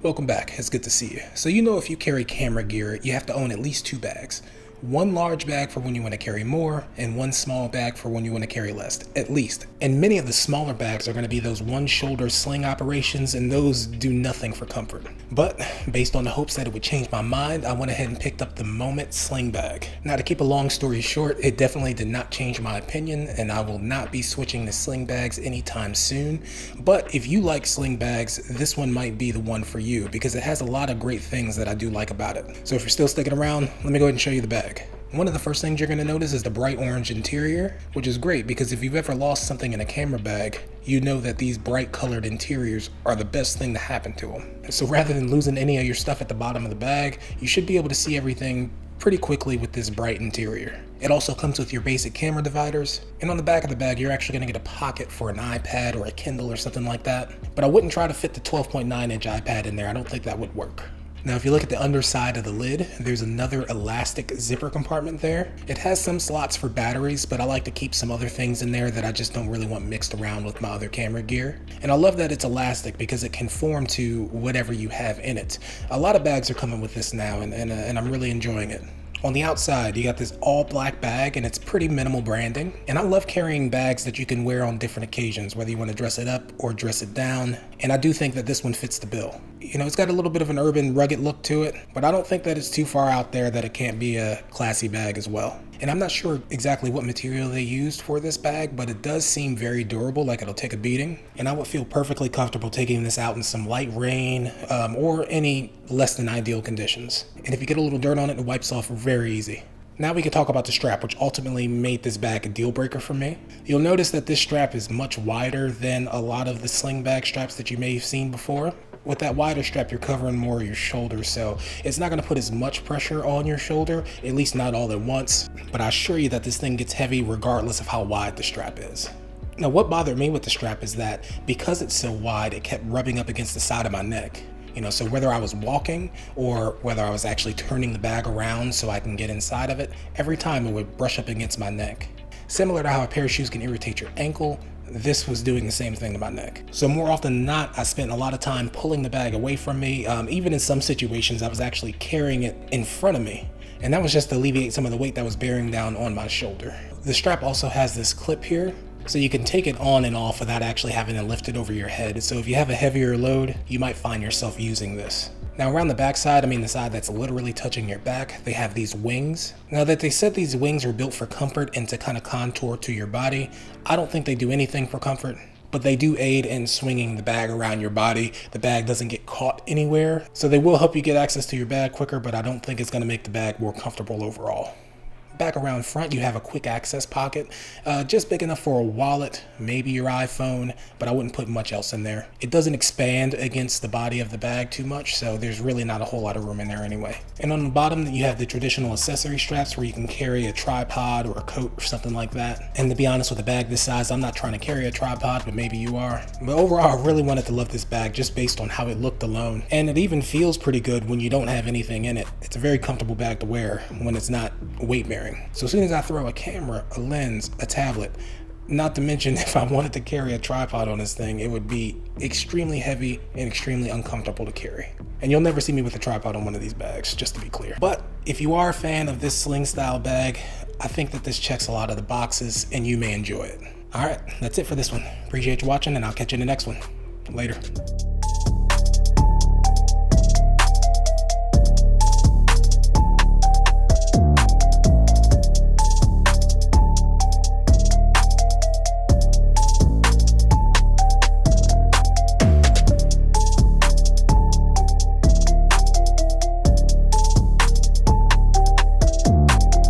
Welcome back, it's good to see you. So you know if you carry camera gear, you have to own at least 2 bags. One large bag for when you want to carry more, and one small bag for when you want to carry less, at least. And many of the smaller bags are going to be those one-shoulder sling operations, and those do nothing for comfort. But based on the hopes that it would change my mind, I went ahead and picked up the Moment sling bag. Now, to keep a long story short, it definitely did not change my opinion, and I will not be switching to sling bags anytime soon. But if you like sling bags, this one might be the one for you, because it has a lot of great things that I do like about it. So if you're still sticking around, let me go ahead and show you the bag. One of the first things you're going to notice is the bright orange interior, which is great because if you've ever lost something in a camera bag, you know that these bright colored interiors are the best thing to happen to them. So rather than losing any of your stuff at the bottom of the bag, you should be able to see everything pretty quickly with this bright interior. It also comes with your basic camera dividers, and on the back of the bag you're actually going to get a pocket for an iPad or a Kindle or something like that, but I wouldn't try to fit the 12.9-inch iPad in there. I don't think that would work. Now, if you look at the underside of the lid, there's another elastic zipper compartment there. It has some slots for batteries, but I like to keep some other things in there that I just don't really want mixed around with my other camera gear. And I love that it's elastic because it can form to whatever you have in it. A lot of bags are coming with this now, and I'm really enjoying it. On the outside, you got this all black bag, and it's pretty minimal branding. And I love carrying bags that you can wear on different occasions, whether you want to dress it up or dress it down. And I do think that this one fits the bill. You know, it's got a little bit of an urban, rugged look to it, but I don't think that it's too far out there that it can't be a classy bag as well. And I'm not sure exactly what material they used for this bag, but it does seem very durable, like it'll take a beating. And I would feel perfectly comfortable taking this out in some light rain or any less than ideal conditions. And if you get a little dirt on it, it wipes off very easy. Now we can talk about the strap, which ultimately made this bag a deal breaker for me. You'll notice that this strap is much wider than a lot of the sling bag straps that you may have seen before. With that wider strap, you're covering more of your shoulder, so it's not going to put as much pressure on your shoulder, at least not all at once. But I assure you that this thing gets heavy regardless of how wide the strap is. Now, what bothered me with the strap is that because it's so wide, it kept rubbing up against the side of my neck. You know, so whether I was walking or whether I was actually turning the bag around so I can get inside of it, every time it would brush up against my neck. Similar to how a pair of shoes can irritate your ankle, this was doing the same thing to my neck. So more often than not, I spent a lot of time pulling the bag away from me. Even in some situations, I was actually carrying it in front of me. And that was just to alleviate some of the weight that was bearing down on my shoulder. The strap also has this clip here, so you can take it on and off without actually having to lift it over your head. So if you have a heavier load, you might find yourself using this. Now around the back side, I mean the side that's literally touching your back, they have these wings. Now that they said these wings are built for comfort and to kind of contour to your body, I don't think they do anything for comfort, but they do aid in swinging the bag around your body. The bag doesn't get caught anywhere, so they will help you get access to your bag quicker, but I don't think it's going to make the bag more comfortable overall. Back around front, you have a quick access pocket, just big enough for a wallet, maybe your iPhone, but I wouldn't put much else in there. It doesn't expand against the body of the bag too much, so there's really not a whole lot of room in there anyway. And on the bottom, you have the traditional accessory straps where you can carry a tripod or a coat or something like that. And to be honest, with a bag this size, I'm not trying to carry a tripod, but maybe you are. But overall, I really wanted to love this bag just based on how it looked alone. And it even feels pretty good when you don't have anything in it. It's a very comfortable bag to wear when it's not weight bearing. So as soon as I throw a camera, a lens, a tablet, not to mention if I wanted to carry a tripod on this thing, it would be extremely heavy and extremely uncomfortable to carry. And you'll never see me with a tripod on one of these bags, just to be clear. But if you are a fan of this sling style bag, I think that this checks a lot of the boxes and you may enjoy it. All right, that's it for this one. Appreciate you watching, and I'll catch you in the next one. Later.